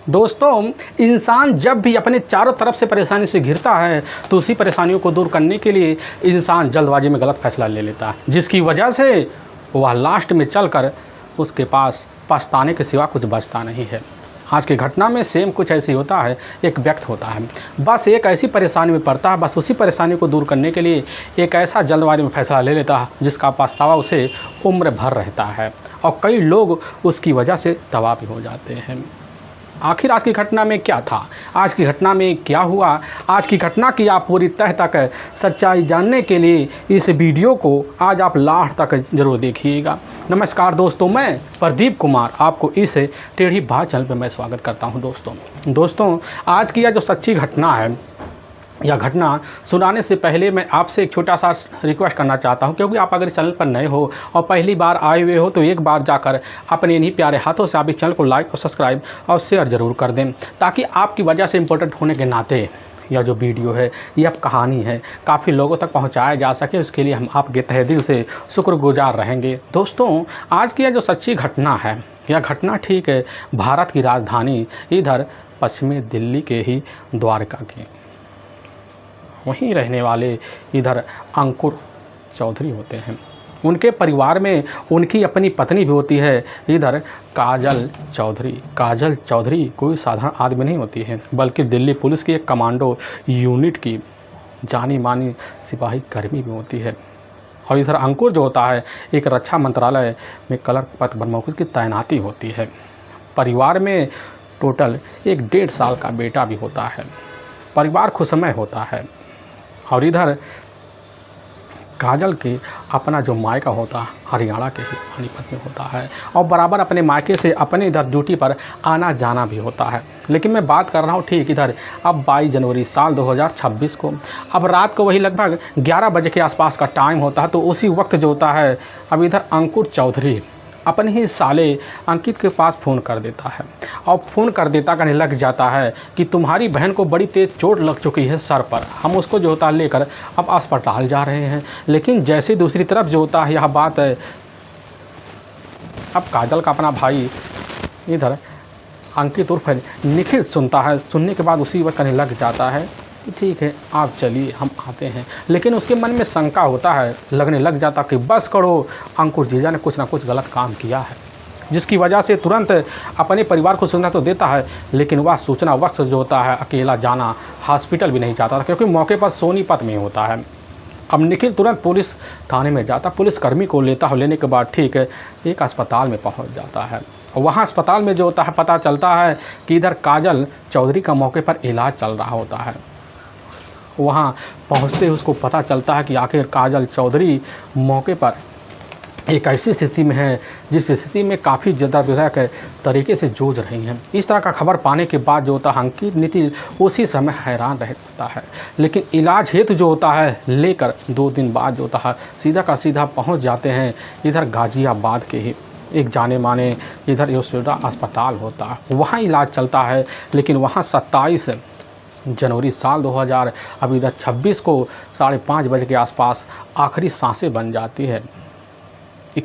दोस्तों, इंसान जब भी अपने चारों तरफ से परेशानी से घिरता है तो उसी परेशानियों को दूर करने के लिए इंसान जल्दबाजी में गलत फैसला ले लेता है, जिसकी वजह से वह लास्ट में चलकर उसके पास पछताने के सिवा कुछ बचता नहीं है। आज की घटना में सेम कुछ ऐसी होता है। एक व्यक्ति होता है, बस एक ऐसी परेशानी में पड़ता है, बस उसी परेशानी को दूर करने के लिए एक ऐसा जल्दबाजी में फैसला ले लेता है जिसका पछतावा उसे उम्र भर रहता है और कई लोग उसकी वजह से तबाह भी हो जाते हैं। आखिर आज की घटना में क्या था, आज की घटना में क्या हुआ, आज की घटना की आप पूरी तह तक सच्चाई जानने के लिए इस वीडियो को आज आप लास्ट तक जरूर देखिएगा। नमस्कार दोस्तों, मैं प्रदीप कुमार आपको इस टेढ़ी बात चैनल पर मैं स्वागत करता हूं। दोस्तों, आज की यह जो सच्ची घटना है, यह घटना सुनाने से पहले मैं आपसे एक छोटा सा रिक्वेस्ट करना चाहता हूं, क्योंकि आप अगर इस चैनल पर नए हो और पहली बार आए हुए हो तो एक बार जाकर अपने इन्हीं प्यारे हाथों से आप इस चैनल को लाइक और सब्सक्राइब और शेयर ज़रूर कर दें, ताकि आपकी वजह से इम्पोर्टेंट होने के नाते यह जो वीडियो है, यह कहानी है, काफ़ी लोगों तक पहुंचाया जा सके। उसके लिए हम आपके तहे दिल से शुक्रगुजार रहेंगे। दोस्तों, आज की यह जो सच्ची घटना है, यह घटना ठीक है भारत की राजधानी इधर पश्चिमी दिल्ली के ही द्वारका की, वहीं रहने वाले इधर अंकुर चौधरी होते हैं। उनके परिवार में उनकी अपनी पत्नी भी होती है, इधर काजल चौधरी। काजल चौधरी कोई साधारण आदमी नहीं होती है, बल्कि दिल्ली पुलिस की एक कमांडो यूनिट की जानी मानी सिपाही कर्मी भी होती है। और इधर अंकुर जो होता है, एक रक्षा मंत्रालय में क्लर्क पद पर उसकी तैनाती होती है। परिवार में टोटल एक 1.5 साल का बेटा भी होता है। परिवार खुशमय होता है। और इधर काजल के अपना जो मायका होता है हरियाणा के ही पानीपत में होता है, और बराबर अपने मायके से अपने इधर ड्यूटी पर आना जाना भी होता है। लेकिन मैं बात कर रहा हूँ ठीक इधर अब 22 जनवरी साल 2026 को, अब रात को वही लगभग 11 बजे के आसपास का टाइम होता है। तो उसी वक्त जो होता है, अब इधर अंकुर चौधरी अपने ही साले अंकित के पास फ़ोन कर देता है, और फ़ोन कर देता कहने लग जाता है कि तुम्हारी बहन को बड़ी तेज़ चोट लग चुकी है सर पर, हम उसको जो होता है लेकर अब अस्पताल जा रहे हैं। लेकिन जैसे दूसरी तरफ जो होता है, यह बात है अब काजल का अपना भाई इधर अंकित उर्फ निखिल सुनता है। सुनने के बाद उसी वक्त कहने लग जाता है ठीक है आप चलिए हम आते हैं। लेकिन उसके मन में शंका होता है, लगने लग जाता कि बस करो, अंकुर जीजा ने कुछ ना कुछ गलत काम किया है, जिसकी वजह से तुरंत अपने परिवार को सूचना तो देता है। लेकिन वह सूचना वक्त जो होता है, अकेला जाना हॉस्पिटल भी नहीं चाहता था, क्योंकि मौके पर सोनीपत में होता है। अब निखिल तुरंत पुलिस थाने में जाता, पुलिसकर्मी को लेता है। लेने के बाद ठीक है एक अस्पताल में पहुँच जाता है। वहाँ अस्पताल में जो होता है पता चलता है कि इधर काजल चौधरी का मौके पर इलाज चल रहा होता है। वहाँ पहुँचते ही उसको पता चलता है कि आखिर काजल चौधरी मौके पर एक ऐसी स्थिति में है जिस स्थिति में काफ़ी जद्दोजहद तरीके से जूझ रही हैं। इस तरह का खबर पाने के बाद जो होता है अंकित निखिल उसी समय हैरान रहता है। लेकिन इलाज हेतु जो होता है लेकर 2 दिन बाद जो होता है सीधा का सीधा पहुँच जाते हैं इधर गाज़ियाबाद के ही एक जाने माने इधर यशोदा अस्पताल होता है। वहाँ इलाज चलता है। लेकिन वहाँ 27 जनवरी साल 2026 को 5:30 बजे के आसपास आखिरी सांसें बन जाती है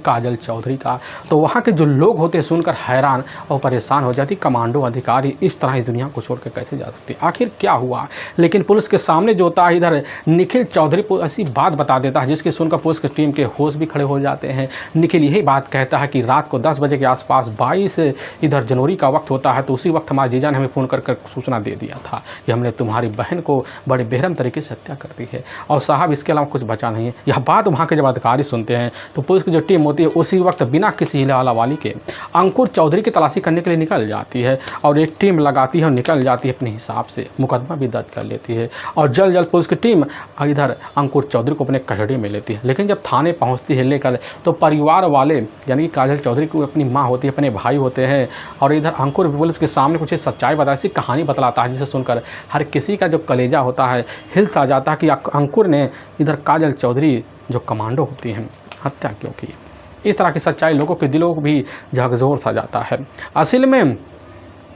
काजल चौधरी का। तो वहाँ के जो लोग होते हैं सुनकर हैरान और परेशान हो जाती, कमांडो अधिकारी इस तरह इस दुनिया को छोड़कर कैसे जा सकती, आखिर क्या हुआ। लेकिन पुलिस के सामने जो होता है इधर निखिल चौधरी को ऐसी बात बता देता है जिसकी सुनकर पुलिस की टीम के होश भी खड़े हो जाते हैं। निखिल यही बात कहता है कि रात को 10 बजे के आसपास 22 इधर जनवरी का वक्त होता है, तो उसी वक्त हमारे जीजा ने हमें फ़ोन कर सूचना दे दिया था कि हमने तुम्हारी बहन को बड़े बेरहम तरीके से हत्या कर दी है, और साहब इसके अलावा कुछ बचा नहीं है। यह बात वहाँ के जब अधिकारी सुनते हैं तो पुलिस की जो टीम होती है उसी वक्त बिना किसी हिलावाली के अंकुर चौधरी की तलाशी करने के लिए निकल जाती है, और एक टीम लगाती है और निकल जाती है अपने हिसाब से, मुकदमा भी दर्ज कर लेती है। और जल्द पुलिस की टीम इधर अंकुर चौधरी को अपने कस्टडी में लेती है। लेकिन जब थाने पहुंचती है लेकर, तो परिवार वाले यानी कि काजल चौधरी की अपनी माँ होती है, अपने भाई होते हैं, और इधर अंकुर पुलिस के सामने कुछ सच्चाई बताई, ऐसी कहानी बतलाता है जिसे सुनकर हर किसी का जो कलेजा होता है हिल सा जाता है कि अंकुर ने इधर काजल चौधरी जो कमांडो होती हैं हत्या क्यों की। इस तरह की सच्चाई लोगों के दिलों को भी झकझोर सा जाता है। असल में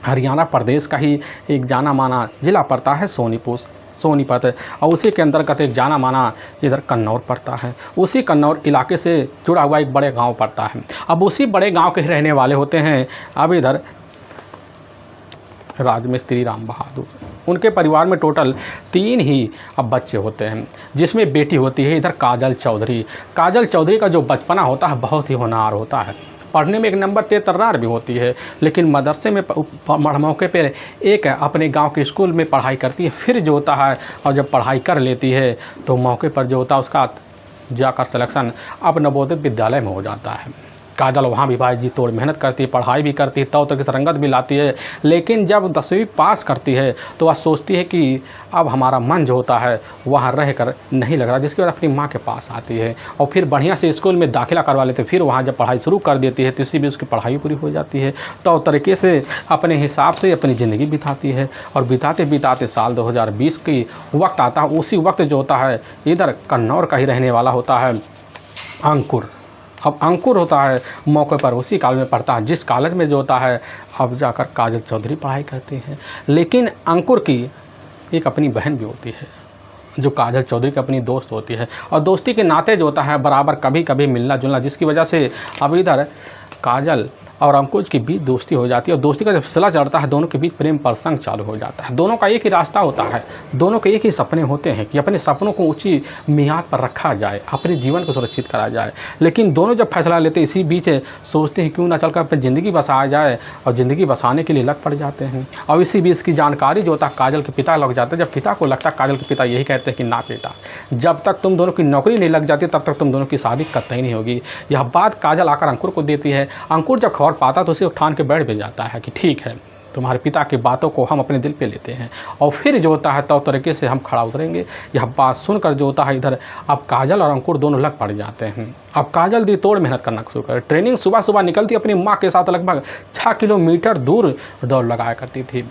हरियाणा प्रदेश का ही एक जाना माना जिला पड़ता है सोनीपत, और उसी के अंतर्गत एक जाना माना इधर कन्नौर पड़ता है। उसी कन्नौर इलाके से जुड़ा हुआ एक बड़े गांव पड़ता है। अब उसी बड़े गांव के रहने वाले होते हैं अब इधर राजमिस्त्री राम बहादुर। उनके परिवार में टोटल 3 ही अब बच्चे होते हैं, जिसमें बेटी होती है इधर काजल चौधरी। काजल चौधरी का जो बचपना होता है बहुत ही होनहार होता है, पढ़ने में एक नंबर तर्रार भी होती है, लेकिन मदरसे में मौके पर एक अपने गांव के स्कूल में पढ़ाई करती है। फिर जो होता है और जब पढ़ाई कर लेती है तो मौके पर जो होता है उसका जाकर सिलेक्शन अब नवोदय विद्यालय में हो जाता है। काजल वहाँ भी भाई जी तोड़ मेहनत करती है, पढ़ाई भी करती है, तौर तरीके से रंगत भी लाती है, लेकिन जब 10वीं पास करती है तो वह सोचती है कि अब हमारा मन जो होता है वहाँ रह कर नहीं लग रहा, जिसके बाद अपनी माँ के पास आती है और फिर बढ़िया से स्कूल में दाखिला करवा लेते हैं। फिर वहाँ जब पढ़ाई शुरू कर देती है तो इसी भी उसकी पढ़ाई पूरी हो जाती है, तो तरीके से अपने हिसाब से अपनी ज़िंदगी बिताती है। और बिताते बिताते साल 2020 की वक्त आता है। उसी वक्त जो होता है इधर कन्नौर का ही रहने वाला होता है अंकुर। अब अंकुर होता है मौके पर उसी कॉलेज में पढ़ता है जिस कॉलेज में जो होता है अब जाकर काजल चौधरी पढ़ाई करती हैं। लेकिन अंकुर की एक अपनी बहन भी होती है जो काजल चौधरी की अपनी दोस्त होती है, और दोस्ती के नाते जो होता है बराबर कभी कभी मिलना जुलना, जिसकी वजह से अब इधर काजल और अंकुर के बीच दोस्ती हो जाती है। और दोस्ती का जब सिला चढ़ता है दोनों के बीच प्रेम प्रसंग चालू हो जाता है। दोनों का एक ही रास्ता होता है, दोनों के एक ही सपने होते हैं कि अपने सपनों को ऊंची मियाद पर रखा जाए, अपने जीवन को सुरक्षित करा जाए। लेकिन दोनों जब फैसला लेते इसी बीच सोचते हैं क्यों ना चलकर अपनी ज़िंदगी बसाया जाए, और ज़िंदगी बसाने के लिए लग पड़ जाते हैं। और इसी बीच की जानकारी जो होता है काजल के पिता लग जाता है। जब पिता को लगता है, काजल के पिता यही कहते हैं कि ना बेटा, जब तक तुम दोनों की नौकरी नहीं लग जाती तब तक तुम दोनों की शादी कतई नहीं होगी। यह बात काजल आकर अंकुर को देती है। अंकुर जब खबर पाता तो उसे ठान के बैठ भी जाता है कि ठीक है, तुम्हारे पिता की बातों को हम अपने दिल पे लेते हैं, और फिर जो होता है तो तरीके से हम खड़ा उतरेंगे। यह बात सुनकर जो होता है इधर अब काजल और अंकुर दोनों लग पड़ जाते हैं। अब काजल दी तोड़ मेहनत करना शुरू कर, ट्रेनिंग सुबह सुबह निकलती अपनी माँ के साथ लगभग 6 किलोमीटर दूर दौड़ लगाया करती थी।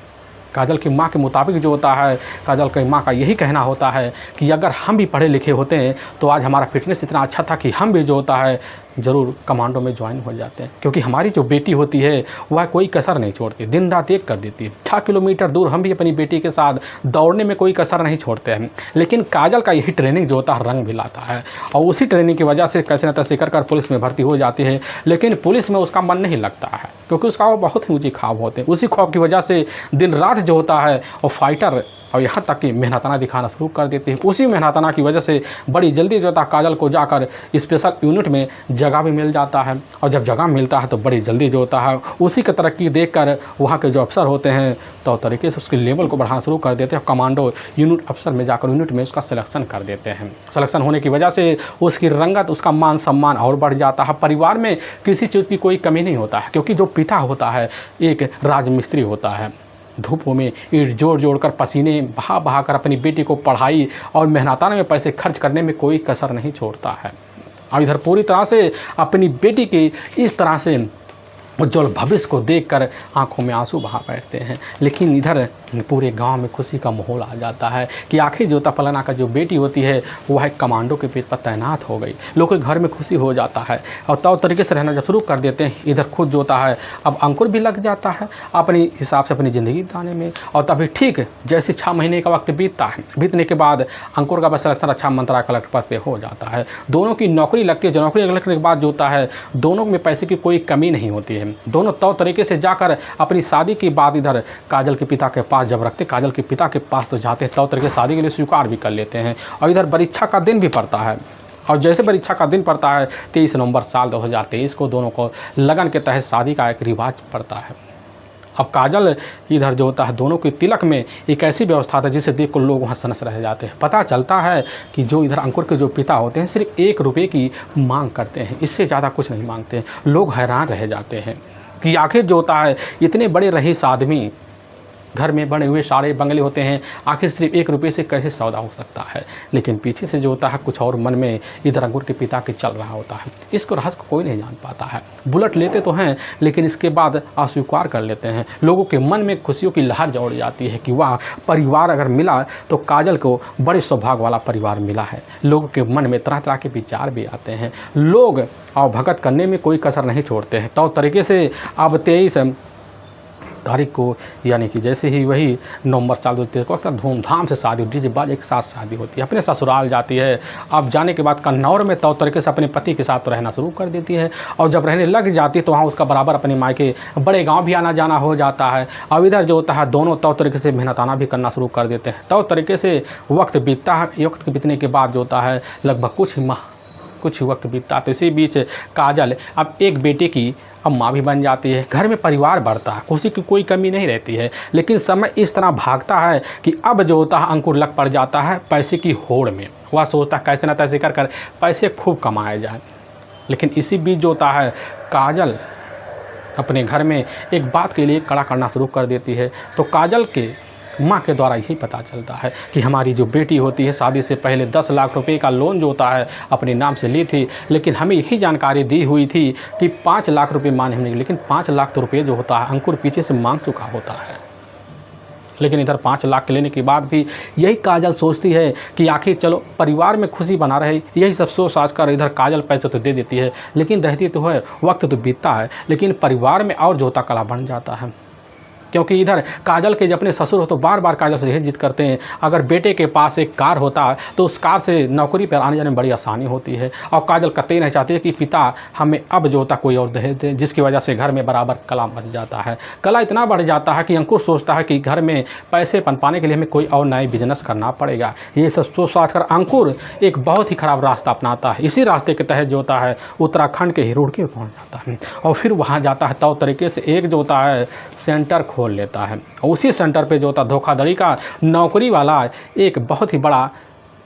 काजल की माँ के मुताबिक जो होता है, काजल की माँ का यही कहना होता है कि अगर हम भी पढ़े लिखे होते हैं तो आज हमारा फिटनेस इतना अच्छा था कि हम भी जो होता है ज़रूर कमांडो में ज्वाइन हो जाते हैं, क्योंकि हमारी जो बेटी होती है वह कोई कसर नहीं छोड़ती, दिन रात एक कर देती है। 6 किलोमीटर दूर हम भी अपनी बेटी के साथ दौड़ने में कोई कसर नहीं छोड़ते हैं। लेकिन काजल का यही ट्रेनिंग जो होता है रंग भी लाता है, और उसी ट्रेनिंग की वजह से कैसे न तैसे कर पुलिस में भर्ती हो जाती है। लेकिन पुलिस में उसका मन नहीं लगता है, क्योंकि उसका वो बहुत ही ऊँची ख्वाब होते हैं। उसी ख्वाब की वजह से दिन रात जो होता है और फाइटर और यहाँ तक कि मेहनताना दिखाना शुरू कर देते हैं। उसी मेहनताना की वजह से बड़ी जल्दी जो था काजल को जाकर स्पेशल यूनिट में जगह भी मिल जाता है, और जब जगह मिलता है तो बड़ी जल्दी जो होता है उसी की तरक्की देखकर वहाँ के जो अफसर होते हैं तो तरीके से उसके लेवल को बढ़ाना शुरू कर देते हैं। कमांडो यूनिट अफसर में जाकर यूनिट में उसका सिलेक्शन कर देते हैं। सिलेक्शन होने की वजह से उसकी रंगत, उसका मान सम्मान और बढ़ जाता है। परिवार में किसी चीज़ की कोई कमी नहीं होता है, क्योंकि जो पिता होता है एक राजमिस्त्री होता है, धूपों में ईंट जोड़ जोड़ कर पसीने बहा बहा कर अपनी बेटी को पढ़ाई और मेहनताना में पैसे खर्च करने में कोई कसर नहीं छोड़ता है। और इधर पूरी तरह से अपनी बेटी की इस तरह से उज्जवल भविष्य को देखकर आंखों में आंसू बहा बैठते हैं। लेकिन इधर पूरे गांव में खुशी का माहौल आ जाता है कि आखिर जो फलाना का जो बेटी होती है वह एक कमांडो के पेट पर तैनात हो गई। लोगों के घर में खुशी हो जाता है और तौर तरीके से रहना जब शुरू कर देते हैं, इधर खुद जो होता है अब अंकुर भी लग जाता है अपने हिसाब से अपनी ज़िंदगी बिताने में। और तभी ठीक जैसे 6 महीने का वक्त बीतता है, बीतने के बाद अंकुर का सिलेक्शन अच्छा मंत्रा कलेक्टर पद पर हो जाता है। दोनों की नौकरी लगती है। जो नौकरी लगने के बाद जो होता है दोनों में पैसे की कोई कमी नहीं होती है। दोनों तौर तरीके से जाकर अपनी शादी की बात इधर काजल के पिता के पास जब रखते, काजल के पिता के पास तो जाते हैं, तौर तरीके से शादी के लिए स्वीकार भी कर लेते हैं। और इधर परीक्षा का दिन भी पड़ता है, और जैसे परीक्षा का दिन पड़ता है 23 नवंबर साल 2023 को दोनों को लगन के तहत शादी का एक रिवाज पड़ता है। अब काजल इधर जो होता है दोनों के तिलक में एक ऐसी व्यवस्था था जिसे देख कर लोग वहाँ सनस रह जाते हैं। पता चलता है कि जो इधर अंकुर के जो पिता होते हैं सिर्फ 1 रुपये की मांग करते हैं, इससे ज़्यादा कुछ नहीं मांगते हैं। लोग हैरान रह जाते हैं कि आखिर जो होता है इतने बड़े रईस आदमी, घर में बने हुए सारे बंगले होते हैं, आखिर सिर्फ 1 रुपये से कैसे सौदा हो सकता है। लेकिन पीछे से जो होता है कुछ और मन में इधर अंकुर के पिता के चल रहा होता है। इसको रहस्य को कोई नहीं जान पाता है। बुलेट लेते तो हैं लेकिन इसके बाद अस्वीकार कर लेते हैं। लोगों के मन में खुशियों की लहर दौड़ जाती है कि वाह, परिवार अगर मिला तो काजल को बड़े सौभाग्य वाला परिवार मिला है। लोगों के मन में तरह तरह के विचार भी आते हैं। लोग और भगत करने में कोई कसर नहीं छोड़ते हैं। तो तरीके से अब 23 तारीख को, यानी कि जैसे ही वही नवंबर साल 2023 को धूमधाम से शादी, डीजे बाजे एक साथ शादी होती है। अपने ससुराल जाती है। अब जाने के बाद कन्नौर में तौर तरीके से अपने पति के साथ तो रहना शुरू कर देती है, और जब रहने लग जाती है तो वहाँ उसका बराबर अपने मायके बड़े गाँव भी आना जाना हो जाता है। अब इधर जो होता है दोनों तौर तरीके से मेहनताना भी करना शुरू कर देते हैं। तौर तरीके से वक्त बीतता है। वक्त बीतने के बाद जो होता है लगभग कुछ वक्त बीतता है, तो इसी बीच काजल अब एक बेटे की अब माँ भी बन जाती है। घर में परिवार बढ़ता है, खुशी की कोई कमी नहीं रहती है। लेकिन समय इस तरह भागता है कि अब जो होता है अंकुर लग पड़ जाता है पैसे की होड़ में। वह सोचता है कैसे न तैसे कर पैसे खूब कमाए जाए। लेकिन इसी बीच जो होता है काजल अपने घर में एक बात के लिए कड़ा करना शुरू कर देती है। तो काजल के माँ के द्वारा यही पता चलता है कि हमारी जो बेटी होती है शादी से पहले 10 लाख रुपए का लोन जो होता है अपने नाम से ली थी, लेकिन हमें यही जानकारी दी हुई थी कि 5 लाख रुपए माने हमने, लेकिन 5 लाख रुपये जो होता है अंकुर पीछे से मांग चुका होता है। लेकिन इधर 5 लाख लेने के बाद भी यही काजल सोचती है कि आखिर चलो परिवार में खुशी बना रहे, यही सब सोच साझ कर इधर काजल पैसे तो दे देती है। लेकिन रहती तो है, वक्त तो बीतता है, लेकिन परिवार में और जो होता कला बन जाता है। क्योंकि इधर काजल के जब अपने ससुर हो तो बार बार काजल से यही जिद करते हैं, अगर बेटे के पास एक कार होता है तो उस कार से नौकरी पर आने जाने में बड़ी आसानी होती है। और काजल कतई नहीं चाहती है कि पिता हमें अब जो होता कोई और दहेज दे, जिसकी वजह से घर में बराबर कला मच जाता है। कला इतना बढ़ जाता है कि अंकुर सोचता है कि घर में पैसे पनपाने के लिए हमें कोई और नए बिजनेस करना पड़ेगा। ये सब सोच साझ कर अंकुर एक बहुत ही ख़राब रास्ता अपनाता है। इसी रास्ते के तहत जो होता है उत्तराखंड के हिरोडके पहुँच जाता है, और फिर वहाँ जाता है तो तरीके से एक जो होता है सेंटर खोल लेता है। उसी सेंटर पे जो होता धोखाधड़ी का नौकरी वाला एक बहुत ही बड़ा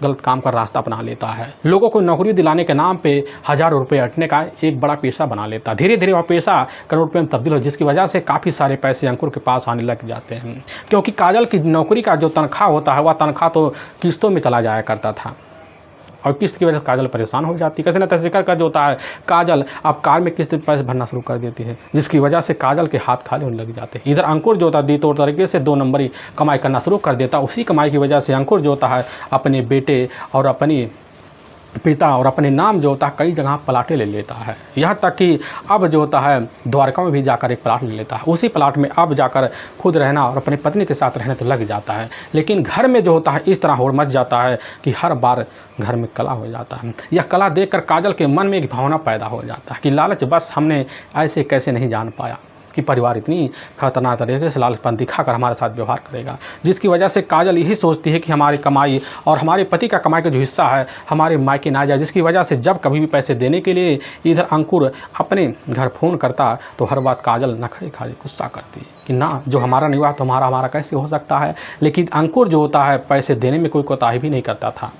गलत काम का रास्ता अपना लेता है। लोगों को नौकरी दिलाने के नाम पे हज़ारों रुपए अटने का एक बड़ा पेशा बना लेता है। धीरे धीरे वह पेशा करोड़ रुपये में तब्दील हो, जिसकी वजह से काफ़ी सारे पैसे अंकुर के पास आने लग जाते हैं। क्योंकि काजल की नौकरी का जो तनख्वाह होता है वह तनख्वाह तो किस्तों में चला जाया करता था, और किस्त की वजह से काजल परेशान हो जाती है। कैसे न तैसे कर जो होता है काजल अब कार में किस्त पैसे भरना शुरू कर देती है, जिसकी वजह से काजल के हाथ खाली होने लग जाते हैं। इधर अंकुर जो होता है तौर तरीके से 2 नंबरी कमाई करना शुरू कर देता है। उसी कमाई की वजह से अंकुर जो होता है अपने बेटे और अपनी पिता और अपने नाम जो होता है कई जगह प्लाटें ले लेता है। यहाँ तक कि अब जो होता है द्वारका में भी जाकर एक प्लाट ले लेता है। उसी प्लाट में अब जाकर खुद रहना और अपनी पत्नी के साथ रहने तो लग जाता है। लेकिन घर में जो होता है इस तरह होड़ मच जाता है कि हर बार घर में कला हो जाता है। यह कला देखकर काजल के मन में एक भावना पैदा हो जाता है कि लालच, बस हमने ऐसे कैसे नहीं जान पाया कि परिवार इतनी खतरनाक तरीके से लालचपन दिखाकर हमारे साथ व्यवहार करेगा। जिसकी वजह से काजल यही सोचती है कि हमारी कमाई और हमारे पति का कमाई का जो हिस्सा है हमारे मायके ना जाए। जिसकी वजह से जब कभी भी पैसे देने के लिए इधर अंकुर अपने घर फ़ोन करता तो हर बात काजल नखरे खाली गुस्सा करती कि ना, जो हमारा नहीं हुआ तो हमारा कैसे हो सकता है। लेकिन अंकुर जो होता है पैसे देने में कोई कोताही भी नहीं करता था।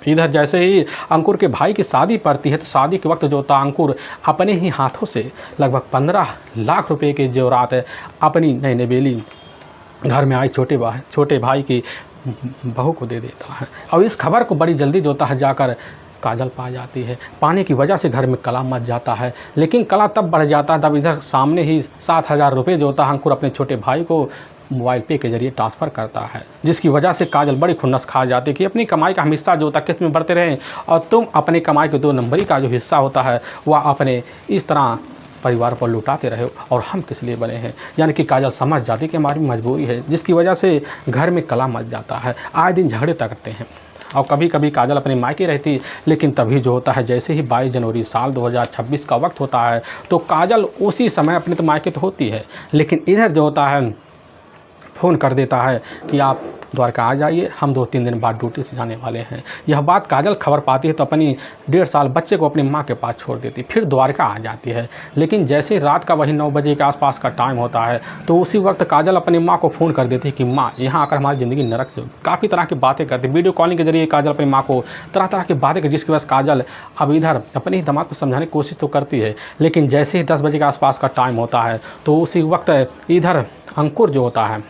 इधर जैसे ही अंकुर के भाई की शादी पड़ती है तो शादी के वक्त जो होता अंकुर अपने ही हाथों से लगभग 15 लाख रुपए के जेवरात अपनी नई नवेली घर में आई छोटे भाई की बहू को दे देता है। और इस खबर को बड़ी जल्दी जो होता है जाकर काजल पा जाती है। पाने की वजह से घर में कला मच जाता है। लेकिन कला तब बढ़ जाता है तब इधर सामने ही 7,000 रुपये जो होता है अंकुर अपने छोटे भाई को मोबाइल पे के जरिए ट्रांसफ़र करता है। जिसकी वजह से काजल बड़ी खुन्नस खा जाती है कि अपनी कमाई का हिस्सा जो होता है किस्त में बढ़ते रहें, और तुम अपने कमाई के 2 नंबरी का जो हिस्सा होता है वह अपने इस तरह परिवार पर लुटाते रहे, और हम किस लिए बने हैं। यानी कि काजल समझ जाती कि हमारी मजबूरी है, जिसकी वजह से घर में कला मच जाता है। आए दिन झगड़े करते हैं, और कभी कभी काजल अपने मायके रहती। लेकिन तभी जो होता है जैसे ही 22 जनवरी साल 2026 का वक्त होता है तो काजल उसी समय अपने तो मायके तो होती है, लेकिन इधर जो होता है फ़ोन कर देता है कि आप द्वारका आ जाइए, हम 2-3 दिन बाद ड्यूटी से जाने वाले हैं। यह बात काजल खबर पाती है तो अपनी 1.5 साल बच्चे को अपनी माँ के पास छोड़ देती, फिर द्वारका आ जाती है। लेकिन जैसे रात का वही 9 बजे के आसपास का टाइम होता है तो उसी वक्त काजल अपनी माँ को फ़ोन कर देती है कि माँ यहाँ आकर हमारी ज़िंदगी नरक से काफ़ी तरह की बातें करती। वीडियो कॉलिंग के जरिए काजल अपनी माँ को तरह तरह की बातें कर, जिसकी वजह से काजल अब इधर अपने ही दिमाग को समझाने की कोशिश तो करती है। लेकिन जैसे ही 10 बजे के आसपास का टाइम होता है तो उसी वक्त इधर अंकुर जो होता है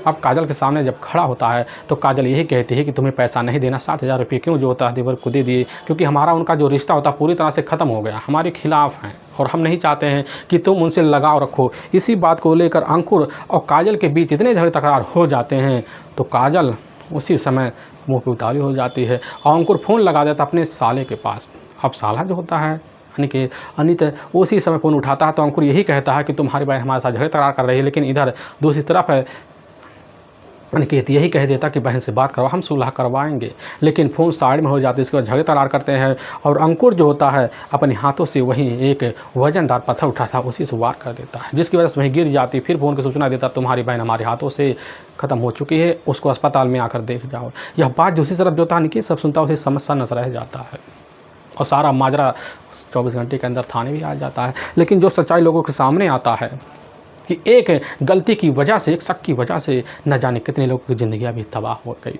अब काजल के सामने जब खड़ा होता है तो काजल यही कहती है कि तुम्हें पैसा नहीं देना, 7,000 रुपये क्यों जो होता है देवर को दे दिए, क्योंकि हमारा उनका जो रिश्ता होता है पूरी तरह से ख़त्म हो गया, हमारे खिलाफ़ हैं और हम नहीं चाहते हैं कि तुम उनसे लगाव रखो। इसी बात को लेकर अंकुर और काजल के बीच इतने झगड़े तकरार हो जाते हैं तो काजल उसी समय मुँह पे उतारी हो जाती है और अंकुर फ़ोन लगा देता अपने साले के पास। अब साला जो होता है यानी कि अनित उसी समय फ़ोन उठाता है तो अंकुर यही कहता है कि तुम्हारी बहन हमारे साथ झगड़े तकरार कर रही है, लेकिन इधर दूसरी तरफ है अनिकेत यही कह देता कि बहन से बात करवा, हम सुलह करवाएंगे, लेकिन फ़ोन साइड में हो जाते, इसके बाद झगड़े तकरार करते हैं और अंकुर जो होता है अपने हाथों से वहीं एक वजनदार पत्थर उठा था उसी से वार कर देता है, जिसकी वजह से वहीं गिर जाती। फिर फ़ोन की सूचना देता तुम्हारी बहन हमारे हाथों से ख़त्म हो चुकी है, उसको अस्पताल में आकर देख जाओ। यह बात दूसरी तरफ जो होता है अनिकेत सब सुनता उसे समस्या नजर रह जाता है और सारा माजरा 24 घंटे के अंदर थाने भी आ जाता है। लेकिन जो सच्चाई लोगों के सामने आता है कि एक गलती की वजह से, एक शक की वजह से न जाने कितने लोगों की ज़िंदगियां भी तबाह हो गई।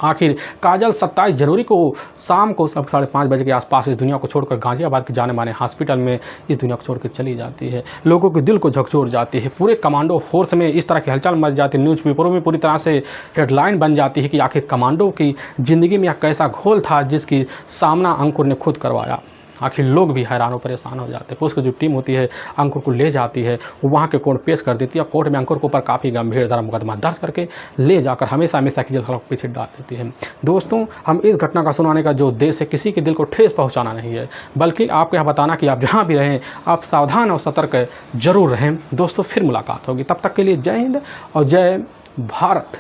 आखिर काजल 27 जनवरी को शाम को 5:30 बजे के आसपास इस दुनिया को छोड़कर गाज़ियाबाद के जाने माने हॉस्पिटल में इस दुनिया को छोड़कर चली जाती है। लोगों के दिल को झकझोर जाती है। पूरे कमांडो फोर्स में इस तरह की हलचल मच जाती है, न्यूज़पेपरों में पूरी तरह से हेडलाइन बन जाती है कि आखिर कमांडो की ज़िंदगी में यह कैसा घोल था जिसकी सामना अंकुर ने खुद करवाया। आखिर लोग भी हैरान और परेशान हो जाते हैं। पुलिस की जो टीम होती है अंकुर को ले जाती है, वो वहाँ के कोर्ट पेश कर देती है। कोर्ट में अंकुर के ऊपर काफ़ी गंभीर धारा मुकदमा दर्ज करके ले जाकर हमेशा हमेशा की जेल के पीछे डाल देती है। दोस्तों, हम इस घटना का सुनाने का जो उद्देश्य है किसी के दिल को ठेस पहुँचाना नहीं है, बल्कि आपको यह बताना कि आप जहाँ भी रहें आप सावधान और सतर्क जरूर रहें। दोस्तों, फिर मुलाकात होगी, तब तक के लिए जय हिंद और जय भारत।